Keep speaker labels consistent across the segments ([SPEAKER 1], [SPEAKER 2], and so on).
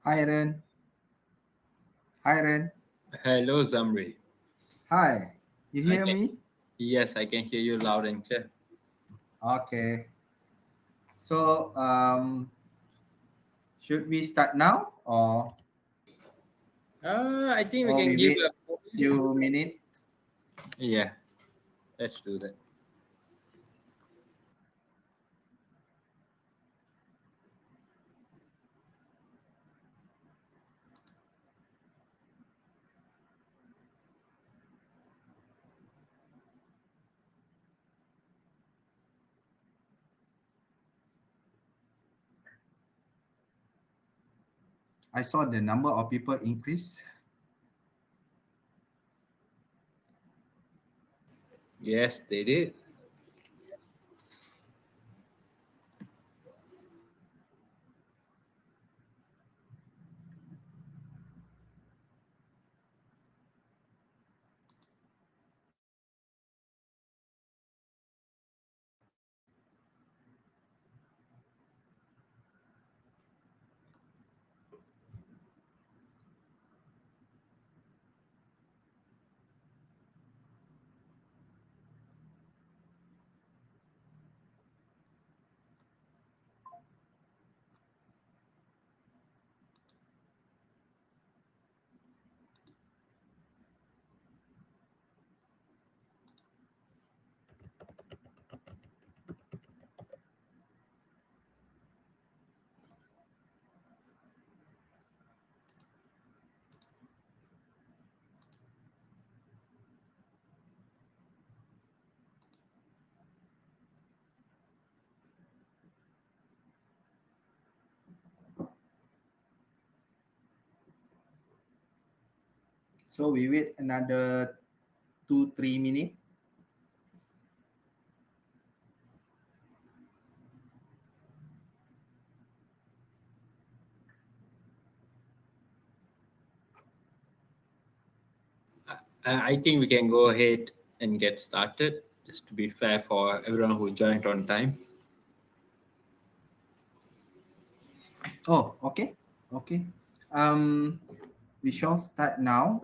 [SPEAKER 1] Hi, Ren. Hi, Ren.
[SPEAKER 2] Hello, Zamri.
[SPEAKER 1] Hi. You
[SPEAKER 2] I
[SPEAKER 1] hear
[SPEAKER 2] can,
[SPEAKER 1] me?
[SPEAKER 2] yes, I can hear you loud and clear.
[SPEAKER 1] Okay. So, should we start now
[SPEAKER 2] I think we
[SPEAKER 1] or
[SPEAKER 2] can
[SPEAKER 1] we
[SPEAKER 2] give
[SPEAKER 1] wait
[SPEAKER 2] a
[SPEAKER 1] few minutes?
[SPEAKER 2] yeah. Let's do that.
[SPEAKER 1] I saw the number of people increase.
[SPEAKER 2] Yes, they did.
[SPEAKER 1] So we wait another 2-3 minutes.
[SPEAKER 2] I think we can go ahead and get started, just to be fair for everyone who joined on time.
[SPEAKER 1] Oh, okay. Okay. Um, we shall start now.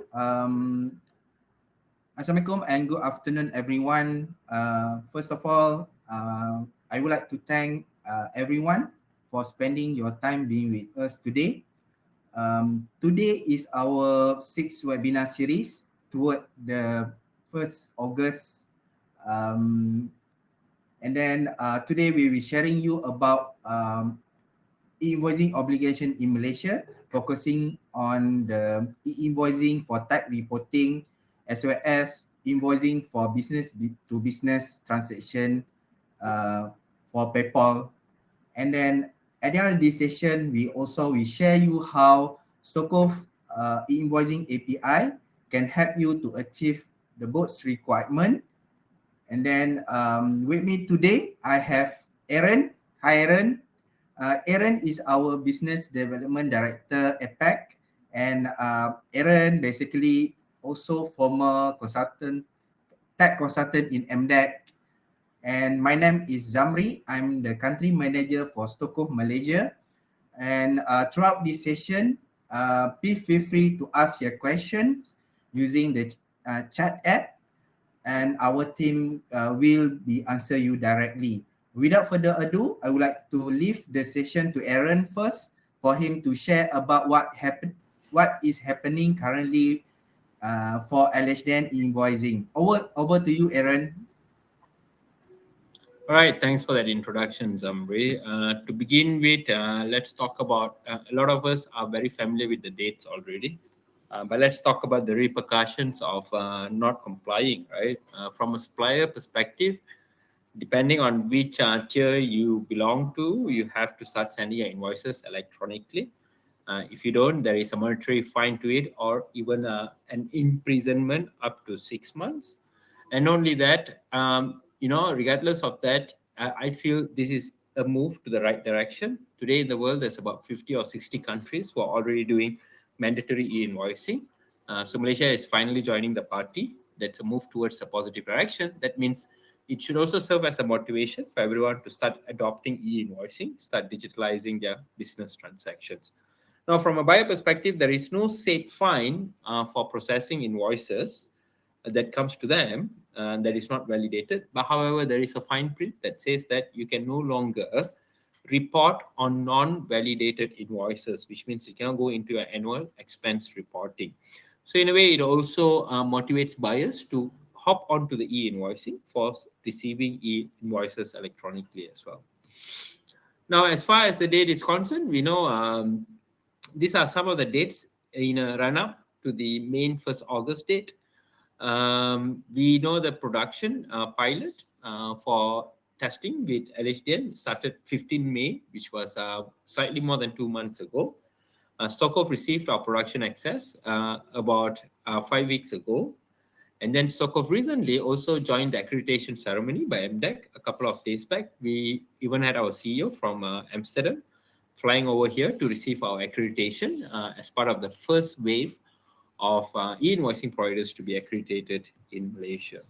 [SPEAKER 1] Assalamualaikum and good afternoon, everyone. First of all, I would like to thank everyone for spending your time being with us today. Today is our sixth webinar series toward the 1st August. Um, and then today we will be sharing you about e-invoicing obligation in Malaysia, focusing on the e-invoicing for type reporting as well as invoicing for business to business transaction uh, for Peppol. And then at the end of this session, we share you how Storecove e-invoicing API can help you to achieve the board's requirement. And then with me today, I have Aaron. Hi, Aaron. Aaron is our business development director APAC, and Aaron basically also former consultant, tech consultant in MDEC. And my name is Zamri. I'm the country manager for Storecove Malaysia. And throughout this session, please feel free to ask your questions using the chat app, and our team will be answer you directly. Without further ado, I would like to leave the session to Aaron first for him to share about what is happening currently for LHDN invoicing. Over to you, Aaron.
[SPEAKER 2] All right, thanks for that introduction, Zamri. To begin with, let's talk about a lot of us are very familiar with the dates already. But let's talk about the repercussions of not complying, right? From a supplier perspective, depending on which tier you belong to, you have to start sending your invoices electronically. If you don't, there is a monetary fine to it, or even an imprisonment up to 6 months. And only that, regardless of that, I feel this is a move to the right direction. Today in the world, there's about 50 or 60 countries who are already doing mandatory e-invoicing. So Malaysia is finally joining the party. That's a move towards a positive direction. That means it should also serve as a motivation for everyone to start adopting e-invoicing, start digitalizing their business transactions. Now, from a buyer perspective, there is no set fine for processing invoices that comes to them that is not validated. But however, there is a fine print that says that you can no longer report on non-validated invoices, which means you cannot go into your annual expense reporting. So in a way, it also motivates buyers to hop onto the e-invoicing for receiving e-invoices electronically as well. Now, as far as the date is concerned, we know these are some of the dates in a run-up to the main 1st August date. We know the production pilot for testing with LHDN started 15 May, which was slightly more than 2 months ago. Storecove received our production access about 5 weeks ago. And then Storecove recently also joined the accreditation ceremony by MDEC a couple of days back. We even had our CEO from Amsterdam flying over here to receive our accreditation as part of the first wave of e-invoicing providers to be accredited in Malaysia.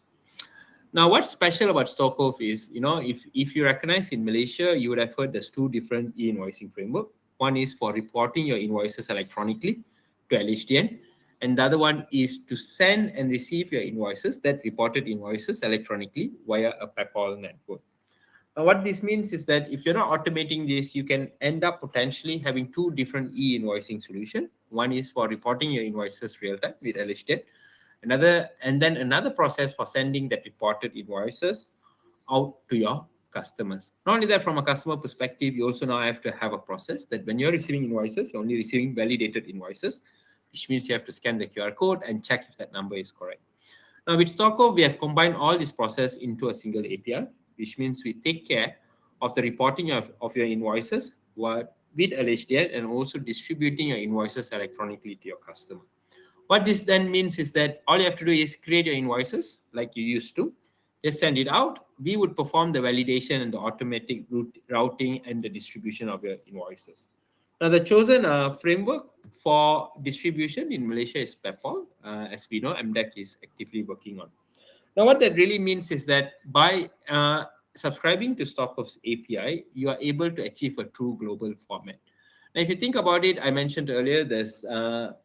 [SPEAKER 2] Now, what's special about Storecove is, if you recognize in Malaysia, you would have heard there's 2 different e-invoicing framework. One is for reporting your invoices electronically to LHDN, and the other one is to send and receive your invoices, that reported invoices electronically via a Peppol network. Now, what this means is that if you're not automating this, you can end up potentially having 2 different e-invoicing solutions. One is for reporting your invoices real time with LHDN, and then another process for sending that reported invoices out to your customers. Not only that, from a customer perspective, you also now have to have a process that when you're receiving invoices, you're only receiving validated invoices, which means you have to scan the QR code and check if that number is correct. Now, with Storecove, we have combined all this process into a single API, which means we take care of the reporting of your invoices with LHDN and also distributing your invoices electronically to your customer. What this then means is that all you have to do is create your invoices like you used to, just send it out. We would perform the validation and the automatic routing and the distribution of your invoices. Now, the chosen framework for distribution in Malaysia is Peppol. As we know, MDEC is actively working on. Now, what that really means is that by subscribing to Storecove's API, you are able to achieve a true global format. Now, if you think about it, I mentioned earlier, there's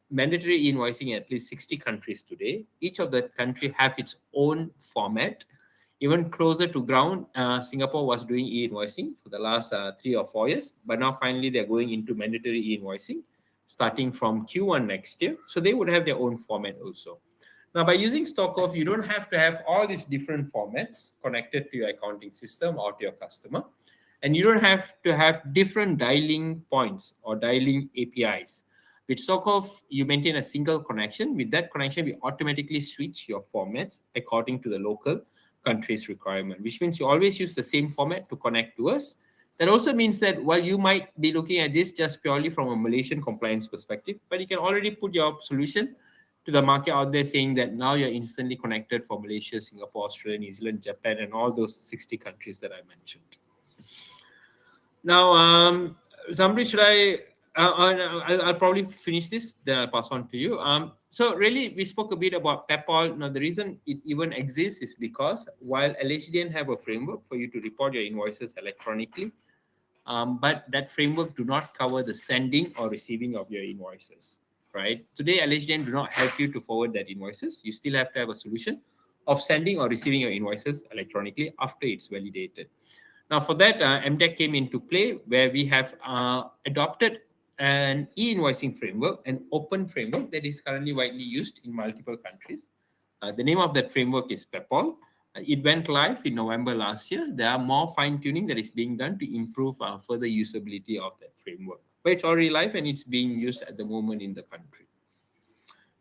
[SPEAKER 2] mandatory e-invoicing in at least 60 countries today. Each of the country have its own format. Even closer to ground, Singapore was doing e-invoicing for the last 3 or 4 years, but now finally they're going into mandatory e-invoicing starting from Q1 next year. So they would have their own format also. Now, by using Storecove, you don't have to have all these different formats connected to your accounting system or to your customer. And you don't have to have different dialing points or dialing APIs. With Storecove, you maintain a single connection. With that connection, we automatically switch your formats according to the local country's requirement, which means you always use the same format to connect to us. That also means that while you might be looking at this just purely from a Malaysian compliance perspective, but you can already put your solution to the market out there saying that now you're instantly connected for Malaysia, Singapore, Australia, New Zealand, Japan, and all those 60 countries that I mentioned. Now, Zamri, should I'll probably finish this, then I'll pass on to you. So really, we spoke a bit about Peppol. Now, the reason it even exists is because while LHDN have a framework for you to report your invoices electronically, but that framework do not cover the sending or receiving of your invoices, right? Today, LHDN do not help you to forward that invoices. You still have to have a solution of sending or receiving your invoices electronically after it's validated. Now, for that, MDEC came into play where we have adopted an e-invoicing framework, an open framework that is currently widely used in multiple countries. The name of that framework is Peppol. It went live in November last year. There are more fine-tuning that is being done to improve further usability of that framework. But it's already live and it's being used at the moment in the country.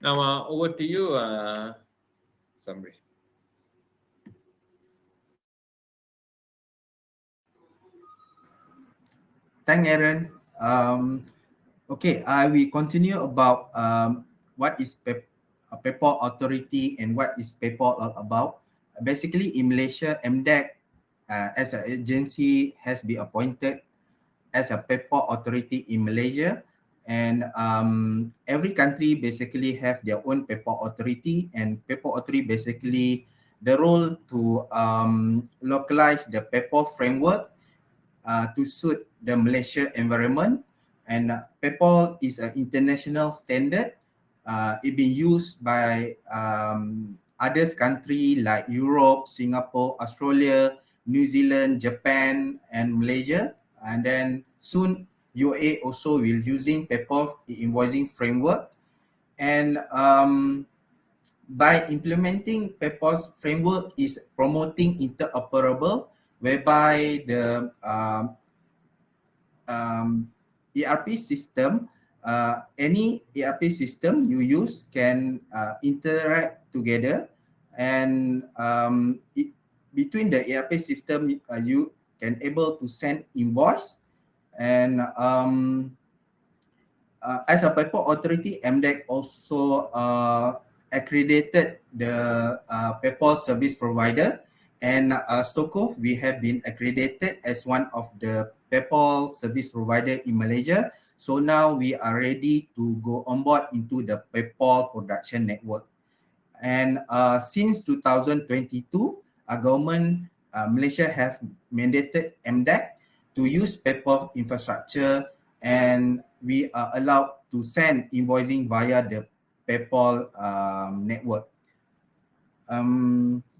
[SPEAKER 2] Now, over to you, Zamri.
[SPEAKER 1] Thanks, Aaron. Okay, I will continue about what is Peppol Authority and what is Peppol all about. Basically, in Malaysia, MDEC as an agency has been appointed as a Peppol Authority in Malaysia, and every country basically have their own Peppol Authority, and Peppol Authority basically the role to localize the Peppol framework to suit the Malaysia environment And Peppol is an international standard. It been used by others country like Europe, Singapore, Australia, New Zealand, Japan, and Malaysia. And then soon UAE also will using Peppol e-invoicing framework. And by implementing Peppol's framework is promoting interoperable, whereby the ERP system, any ERP system you use can interact together, and between the ERP system, you can able to send invoice, and as a Peppol authority, MDEC also accredited the Peppol service provider, and Storecove, we have been accredited as one of the Peppol service provider in Malaysia. So now we are ready to go on board into the Peppol production network. And since 2022, our government, Malaysia have mandated MDEC to use Peppol infrastructure, and we are allowed to send invoicing via the Peppol network.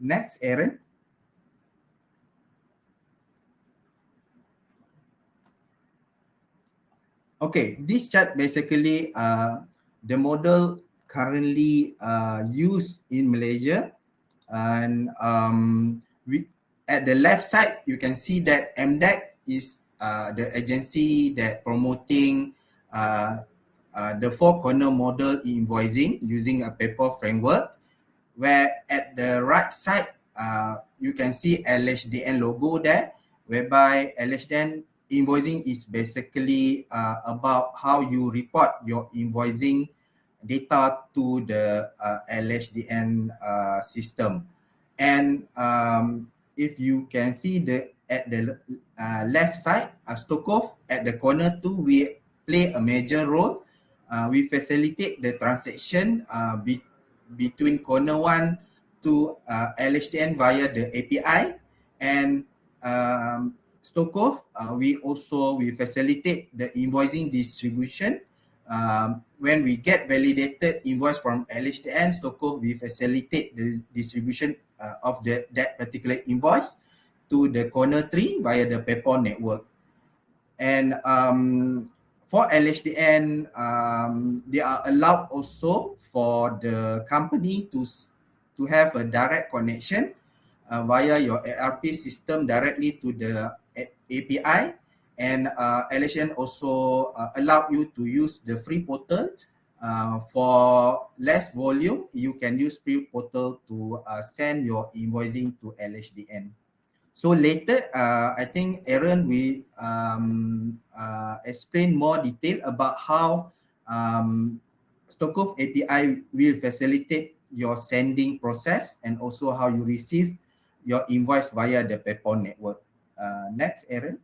[SPEAKER 1] Next, Aaron. Okay, this chart basically the model currently used in Malaysia, and we at the left side you can see that MDEC is the agency that promoting the four corner model invoicing using a Peppol framework, where at the right side you can see LHDN logo there, whereby LHDN invoicing is basically about how you report your invoicing data to the LHDN system. And if you can see at the left side, Storecove at the corner too, we play a major role. We facilitate the transaction between corner 1 to LHDN via the API, and Storecove, we facilitate the invoicing distribution. When we get validated invoice from LHDN, Storecove, we facilitate the distribution of that particular invoice to the corner 3 via the Peppol network. And for LHDN, they are allowed also for the company to have a direct connection via your ERP system directly to the API, and LHDN also allow you to use the free portal. For less volume, you can use free portal to send your invoicing to LHDN. So later, I think Aaron will explain more detail about how Storecove API will facilitate your sending process, and also how you receive your invoice via the Peppol network. Next, Aaron.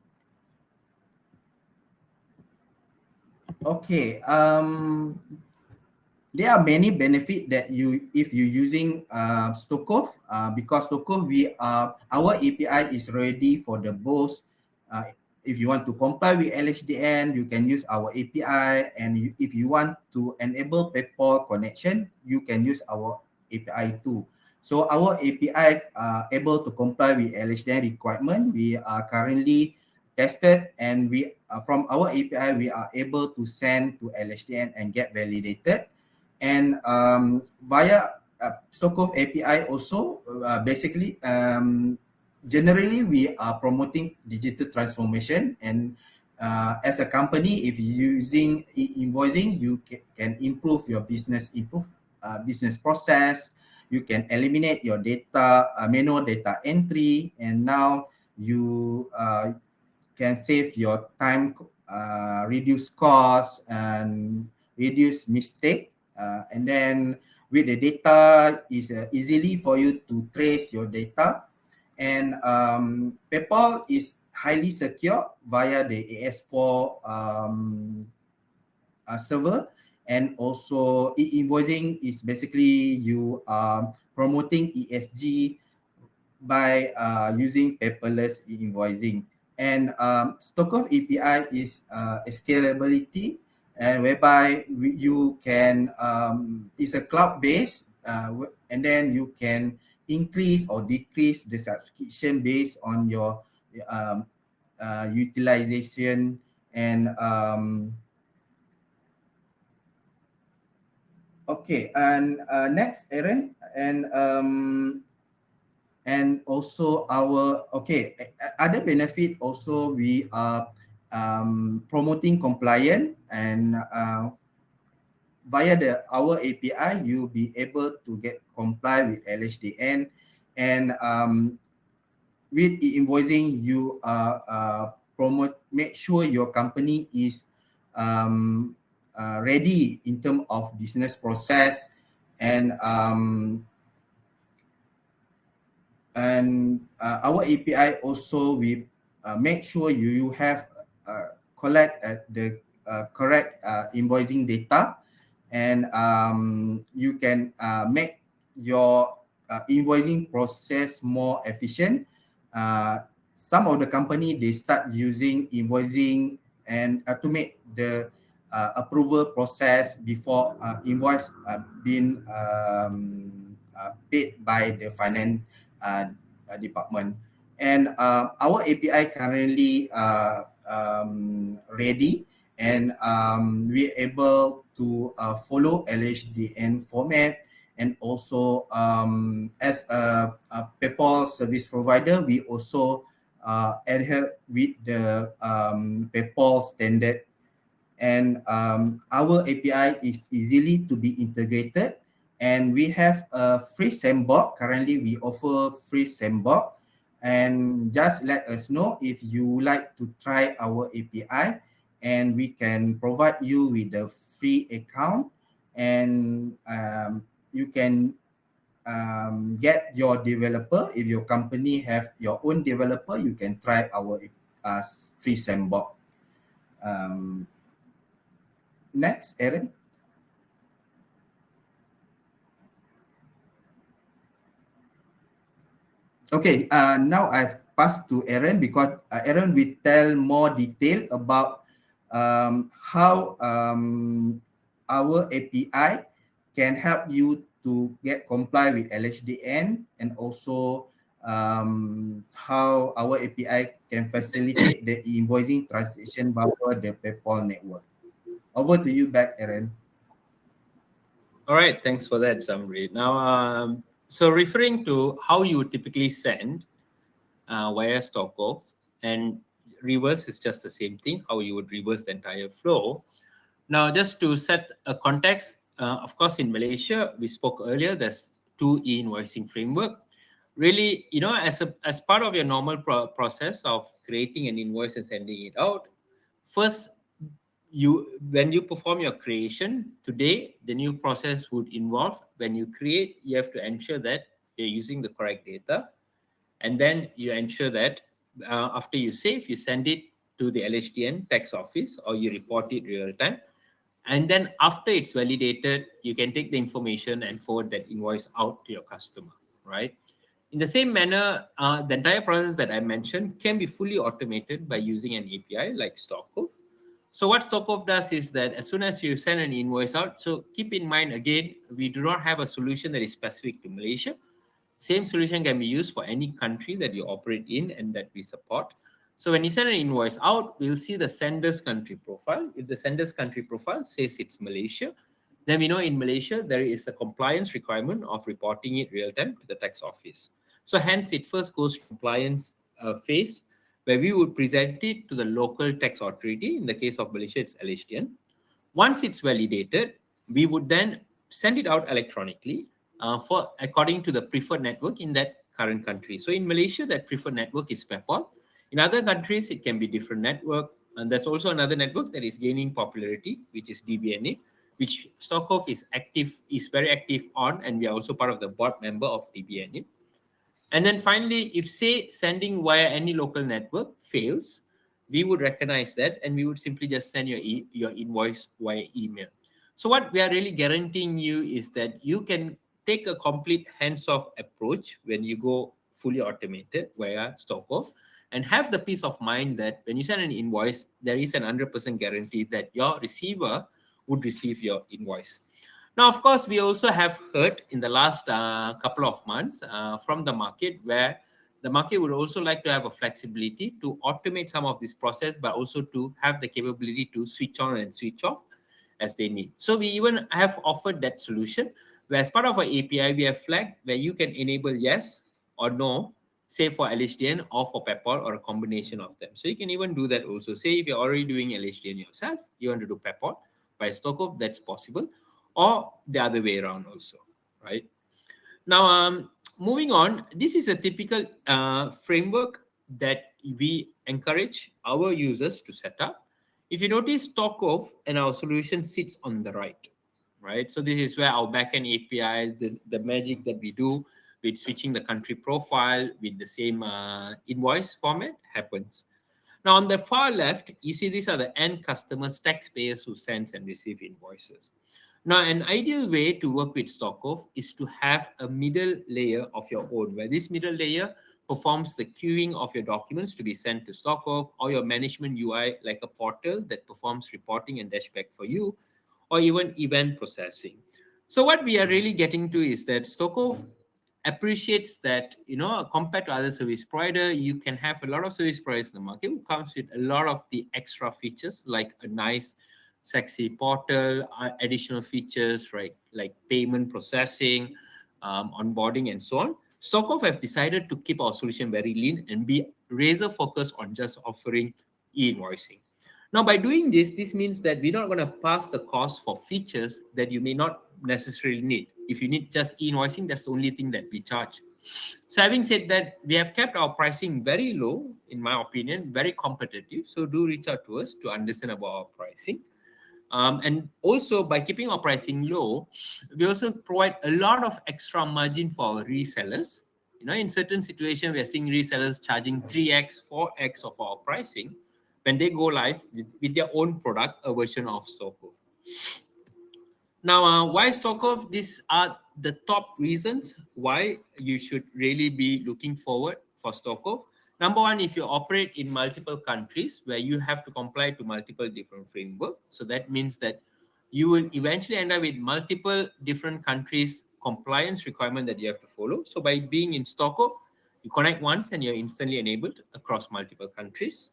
[SPEAKER 1] Okay. There are many benefits that if you're using Storecove, because Storecove, our API is ready for the both. If you want to comply with LHDN, you can use our API, and if you want to enable Peppol connection, you can use our API too. So our API able to comply with LHDN requirement. We are currently tested, and we from our API we are able to send to LHDN and get validated. And via Storecove API also, basically, generally we are promoting digital transformation, and as a company, if you're using e-invoicing, you can improve your business process. You can eliminate your data, manual data entry, and now you can save your time, reduce costs, and reduce mistake. And then with the data, is easily for you to trace your data. And Peppol is highly secure via the AS4 server. And also e-invoicing is basically you are promoting ESG by using paperless e-invoicing. And Storecove API is a scalability, and whereby you can it's a cloud based, and then you can increase or decrease the subscription based on your um, utilization. And okay, and next, Aaron, and also our other benefit also, we are promoting compliance, and via our API you'll be able to get comply with LHDN. And with e-invoicing, you promote, make sure your company is ready in terms of business process. And our API also, we make sure you have collect the correct invoicing data. And you can make your invoicing process more efficient. Some of the company, they start using invoicing and to make the approval process before invoice being paid by the finance department. And our API currently ready, and we're able to follow LHDN format. And also, as a Peppol service provider, we also adhere with the Peppol standard. And our API is easily to be integrated, and we have a free sandbox. Currently, we offer free sandbox, and just let us know if you like to try our API, and we can provide you with a free account. And you can get your developer. If your company have your own developer, you can try our free sandbox. Next, Aaron. Okay, now I've passed to Aaron, because Aaron will tell more detail about how our API can help you to get comply with LHDN, and also how our API can facilitate the invoicing transaction via the PayPal network. Over to you back, Aaron.
[SPEAKER 2] All right, thanks for that, Zamri. Now, so referring to how you would typically send via Storecove, and reverse is just the same thing, how you would reverse the entire flow. Now, just to set a context, of course, in Malaysia, we spoke earlier, there's two e-invoicing framework. Really, as part of your normal process of creating an invoice and sending it out, first, when you perform your creation today, the new process would involve, when you create, you have to ensure that you're using the correct data. And then you ensure that after you save, you send it to the LHDN tax office, or you report it real time. And then after it's validated, you can take the information and forward that invoice out to your customer, right? In the same manner, the entire process that I mentioned can be fully automated by using an API like Storecove. So what Storecove does is that as soon as you send an invoice out, so keep in mind, again, we do not have a solution that is specific to Malaysia. Same solution can be used for any country that you operate in and that we support. So when you send an invoice out, we'll see the sender's country profile. If the sender's country profile says it's Malaysia, then we know in Malaysia, there is a compliance requirement of reporting it real time to the tax office. So hence, it first goes to compliance phase, where we would present it to the local tax authority. In the case of Malaysia, it's LHDN. Once it's validated, we would then send it out electronically for according to the preferred network in that current country. So in Malaysia, that preferred network is Peppol. In other countries, it can be different network. And there's also another network that is gaining popularity, which is DBNA, which Storecove is very active on, and we are also part of the board member of DBNA. And then finally, if say sending via any local network fails, we would recognize that, and we would simply just send your invoice via email. So what we are really guaranteeing you is that you can take a complete hands-off approach when you go fully automated via Storecove. and have the peace of mind that when you send an invoice, there is an 100% guarantee that your receiver would receive your invoice. Now, of course, we also have heard in the last couple of months from the market where the market would also like to have a flexibility to automate some of this process, but also to have the capability to switch on and switch off as they need. So we even have offered that solution where as part of our API, we have flagged where you can enable yes or no, say for LHDN or for Peppol or a combination of them. So you can even do that also. Say if you're already doing LHDN yourself, you want to do Peppol by Storecove, that's possible, or the other way around also, right? Now, moving on, this is a typical framework that we encourage our users to set up. If you notice, Storecove and our solution sits on the right? So this is where our backend API, the magic that we do with switching the country profile with the same invoice format happens. Now, on the far left, you see these are the end customers, taxpayers who send and receive invoices. Now, an ideal way to work with Storecove is to have a middle layer of your own, where this middle layer performs the queuing of your documents to be sent to Storecove, or your management UI like a portal that performs reporting and dashback for you, or even event processing. So what we are really getting to is that Storecove appreciates that, compared to other service provider, you can have a lot of service providers in the market who comes with a lot of the extra features like a nice sexy portal, additional features, right, like payment processing, onboarding, and so on. Storecove have decided to keep our solution very lean and be razor focused on just offering e-invoicing. Now, by doing this, this means that we're not going to pass the cost for features that you may not necessarily need. If you need just e-invoicing, that's the only thing that we charge. So having said that, we have kept our pricing very low, in my opinion, very competitive. So do reach out to us to understand about our pricing. And also, by keeping our pricing low, we also provide a lot of extra margin for our resellers. In certain situations, we are seeing resellers charging 3x, 4x of our pricing when they go live with their own product, a version of Storecove. Now, why Storecove? These are the top reasons why you should really be looking forward for Storecove. Number one, if you operate in multiple countries where you have to comply to multiple different frameworks, so that means that you will eventually end up with multiple different countries' compliance requirement that you have to follow. So by being in Storecove, you connect once and you're instantly enabled across multiple countries.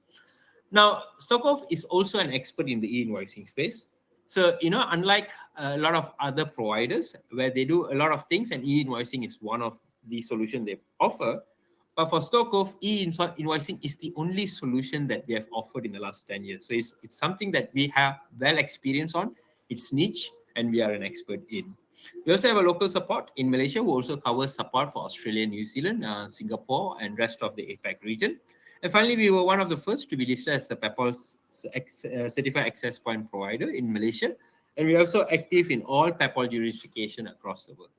[SPEAKER 2] Now, Storecove is also an expert in the e-invoicing space. So, unlike a lot of other providers where they do a lot of things and e-invoicing is one of the solutions they offer, but for Storecove, e-invoicing is the only solution that we have offered in the last 10 years. So it's something that we have well experience on. It's niche and we are an expert in. We also have a local support in Malaysia who also covers support for Australia, New Zealand, Singapore, and rest of the APAC region. And finally, we were one of the first to be listed as the Peppol Certified Access Point provider in Malaysia. And we're also active in all Peppol jurisdiction across the world.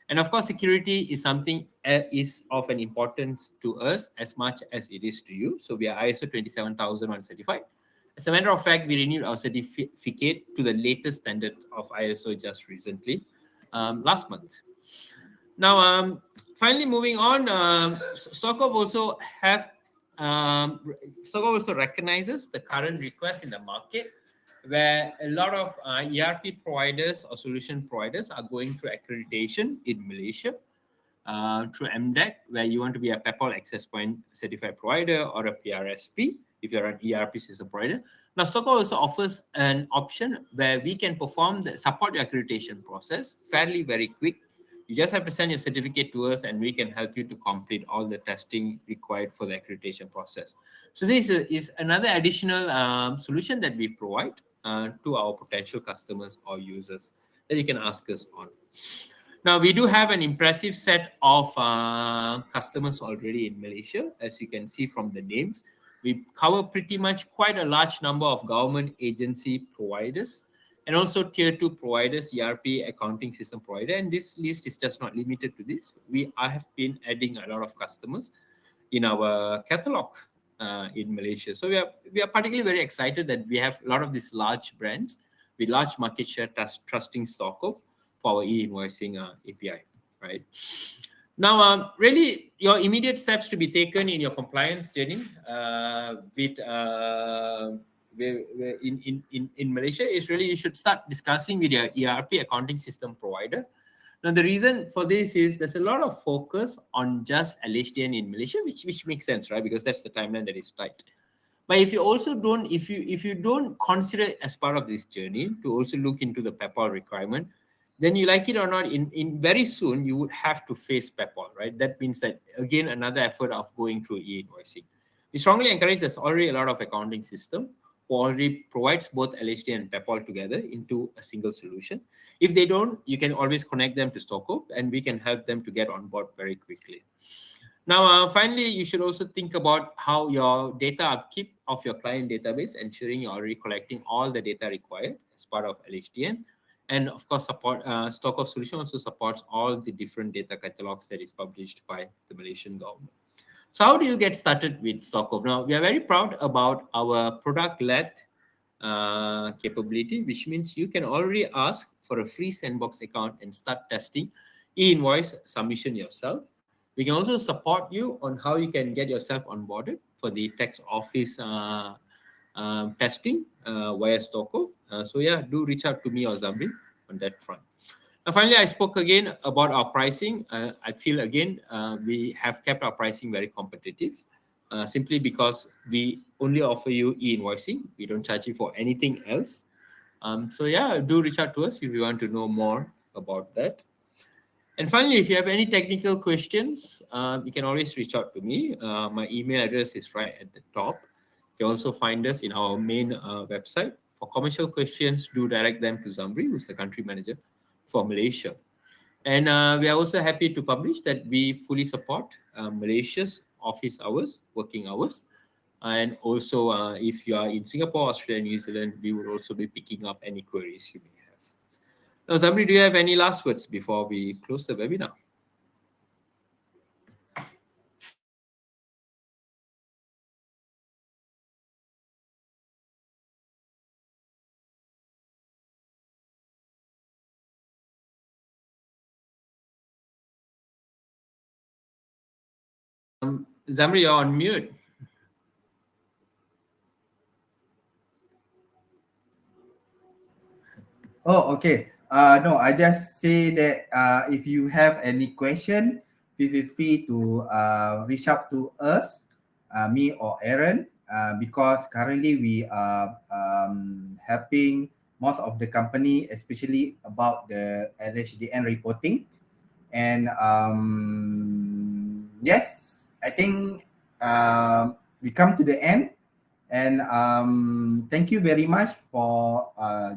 [SPEAKER 2] And of course, security is something is of an importance to us as much as it is to you. So we are ISO 27001 certified. As a matter of fact, we renewed our certificate to the latest standards of ISO just recently, last month. Now, finally, moving on, Storecove also recognizes the current request in the market, where a lot of ERP providers or solution providers are going through accreditation in Malaysia through MDAC, where you want to be a Peppol Access Point certified provider or a PRSP if you're an ERP system provider. Now, Storecove also offers an option where we can support your accreditation process fairly very quick. You just have to send your certificate to us and we can help you to complete all the testing required for the accreditation process. So this is another additional solution that we provide to our potential customers or users that you can ask us on. Now, we do have an impressive set of customers already in Malaysia, as you can see from the names. We cover pretty much quite a large number of government agency providers and also tier 2 providers, ERP, accounting system provider. And this list is just not limited to this. I have been adding a lot of customers in our catalog in Malaysia. So we are particularly very excited that we have a lot of these large brands with large market share trusting Storecove for our e-invoicing API, right? Now, really, your immediate steps to be taken in your compliance journey in Malaysia is really you should start discussing with your ERP accounting system provider. Now, the reason for this is there's a lot of focus on just LHDN in Malaysia, which makes sense, right? Because that's the timeline that is tight. But if you also don't, if you don't consider as part of this journey to also look into the Peppol requirement, then you like it or not, in very soon you would have to face Peppol, right? That means that again another effort of going through e-invoicing. We strongly encourage there's already a lot of accounting system who already provides both LHD and Peppol together into a single solution. If they don't, you can always connect them to Storecove and we can help them to get on board very quickly. Now, finally, you should also think about how your data upkeep of your client database, ensuring you're already collecting all the data required as part of LHDN. And of course, Storecove solution also supports all the different data catalogs that is published by the Malaysian government. So how do you get started with Storecove? Now, we are very proud about our product-led capability, which means you can already ask for a free sandbox account and start testing e-invoice submission yourself. We can also support you on how you can get yourself onboarded for the tax office testing via Storecove. So yeah, do reach out to me or Zamri on that front. Now, finally, I spoke again about our pricing. I feel again, we have kept our pricing very competitive simply because we only offer you e-invoicing. We don't charge you for anything else. So yeah, do reach out to us if you want to know more about that. And finally, if you have any technical questions, you can always reach out to me. My email address is right at the top. You can also find us in our main website. For commercial questions, do direct them to Zamri, who's the country manager for Malaysia. And we are also happy to publish that we fully support Malaysia's office hours, working hours. And also, if you are in Singapore, Australia, New Zealand, we will also be picking up any queries you may have. Now, Zamri, do you have any last words before we close the webinar? Zamri, you're on mute.
[SPEAKER 1] Oh, okay. No, I just say that if you have any question, feel free to reach out to us, me or Aaron, because currently we are helping most of the company, especially about the LHDN reporting. And yes, I think we come to the end. And thank you very much for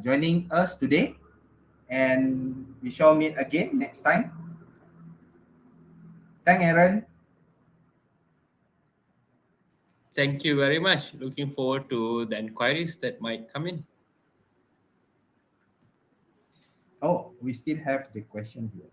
[SPEAKER 1] joining us today. And we shall meet again next time. Thank Aaron.
[SPEAKER 2] Thank you very much. Looking forward to the inquiries that might come in.
[SPEAKER 1] Oh, we still have the question here.